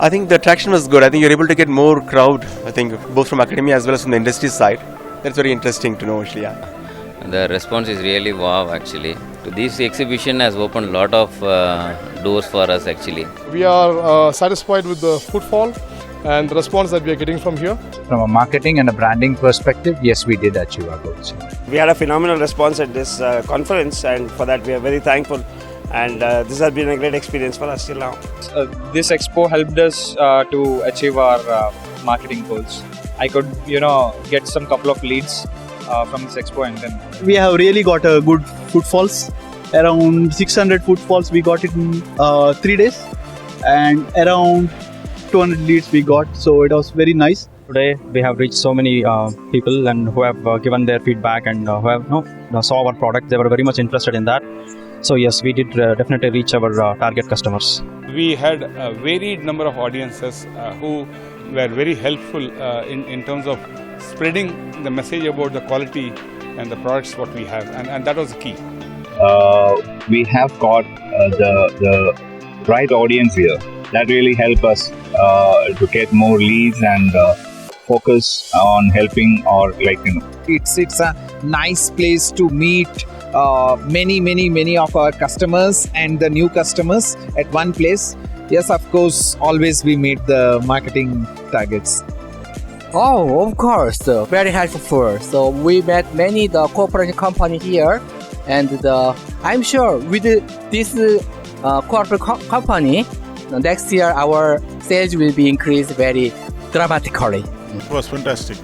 I think the traction was good. I think you're able to get more crowd, I think, both from academia as well as from the industry side. That's very interesting to know, actually, yeah. The response is really wow, actually. This exhibition has opened a lot of doors for us, actually. We are satisfied with the footfall and the response that we are getting from here. From a marketing and a branding perspective, yes, we did achieve our goals. We had a phenomenal response at this conference, and for that we are very thankful. And this has been a great experience for us till now. This expo helped us to achieve our marketing goals. I could, get some couple of leads from this expo, and then we have really got a good footfalls. Around 600 footfalls we got it in 3 days, and around 200 leads we got. So it was very nice. today we have reached so many people and who have given their feedback and who have saw our product. They were very much interested in that. So yes, we did definitely reach our target customers. We had a varied number of audiences who were very helpful in terms of spreading the message about the quality and the products what we have, and that was the key. We have got the right audience here. That really helped us to get more leads and focus on helping It's a nice place to meet many of our customers and the new customers at one place. Yes, of course, always we meet the marketing targets. Oh, of course, very helpful. So we met many the corporate company here, and I'm sure with this corporate company, next year our sales will be increased very dramatically. It was fantastic.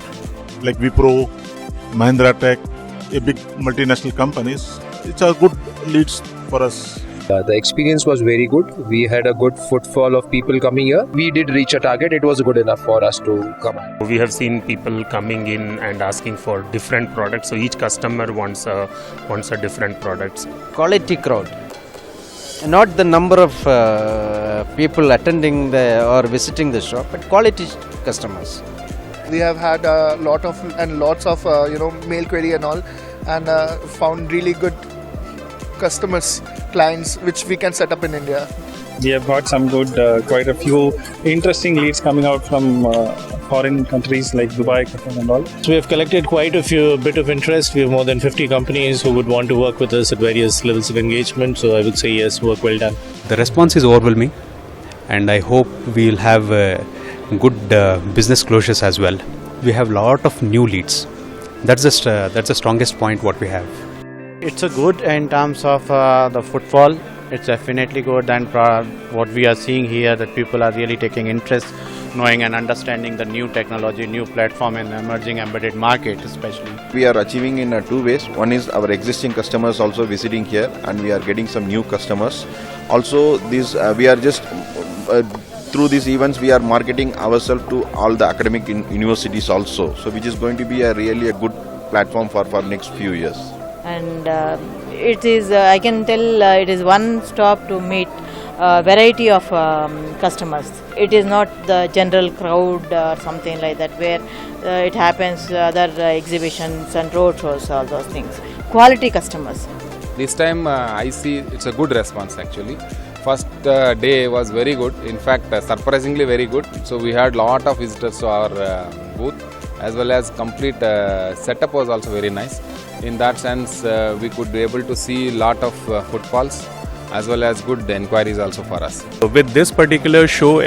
Like Wipro, Mahindra Tech, a big multinational companies. It's a good leads for us. The experience was very good. We had a good footfall of people coming here. We did reach a target. It was good enough for us to come. We have seen people coming in and asking for different products. So each customer wants a different products. Quality crowd, not the number of people attending or visiting the shop, but quality customers. We have had lots of mail query and all, and found really good customers, clients, which we can set up in India. We have got some good, quite a few interesting leads coming out from foreign countries like Dubai, Qatar and all. So we have collected quite a bit of interest. We have more than 50 companies who would want to work with us at various levels of engagement. So I would say yes, work well done. The response is overwhelming, and I hope we'll have good business closures as well. We have a lot of new leads. That's the strongest point what we have. It's a good in terms of the footfall. It's definitely good, and what we are seeing here that people are really taking interest, knowing and understanding the new technology, new platform in the emerging embedded market especially. We are achieving in two ways. One is our existing customers also visiting here, and we are getting some new customers. Also, we are just through these events we are marketing ourselves to all the academic universities also. So which is going to be really a good platform for next few years. And it is, I can tell, it is one stop to meet a variety of customers. It is not the general crowd or something like that where it happens other exhibitions and road shows, all those things. Quality customers. This time I see it's a good response actually. First day was very good, in fact surprisingly very good. So we had lot of visitors to our booth, as well as complete setup was also very nice. In that sense, we could be able to see lot of footfalls as well as good inquiries also for us. With this particular show,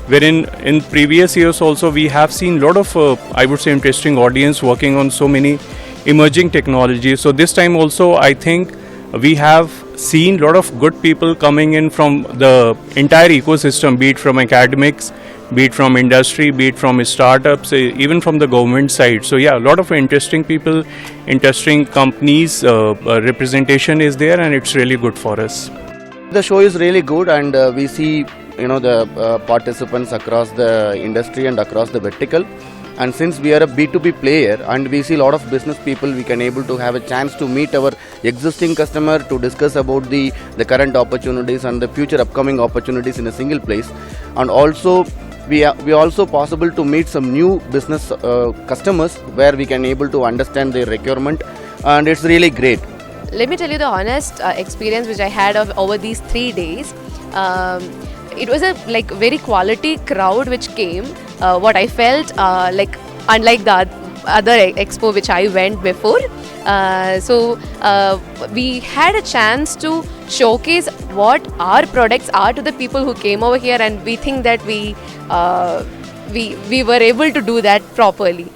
wherein in previous years also we have seen lot of, I would say, interesting audience working on so many emerging technologies. So this time also I think we have seen lot of good people coming in from the entire ecosystem, be it from academics, be it from industry, be it from startups, even from the government side. So yeah, a lot of interesting people, interesting companies, representation is there, and it's really good for us. The show is really good, and we see the participants across the industry and across the vertical. And since we are a B2B player and we see a lot of business people, we can able to have a chance to meet our existing customer to discuss about the current opportunities and the future upcoming opportunities in a single place. And also we also possible to meet some new business customers where we can able to understand their requirement, and it's really great. Let me tell you the honest experience which I had over these 3 days. it was a like very quality crowd which came. What I felt like unlike the other expo which I went before. We had a chance to showcase what our products are to the people who came over here, and we think that we were able to do that properly.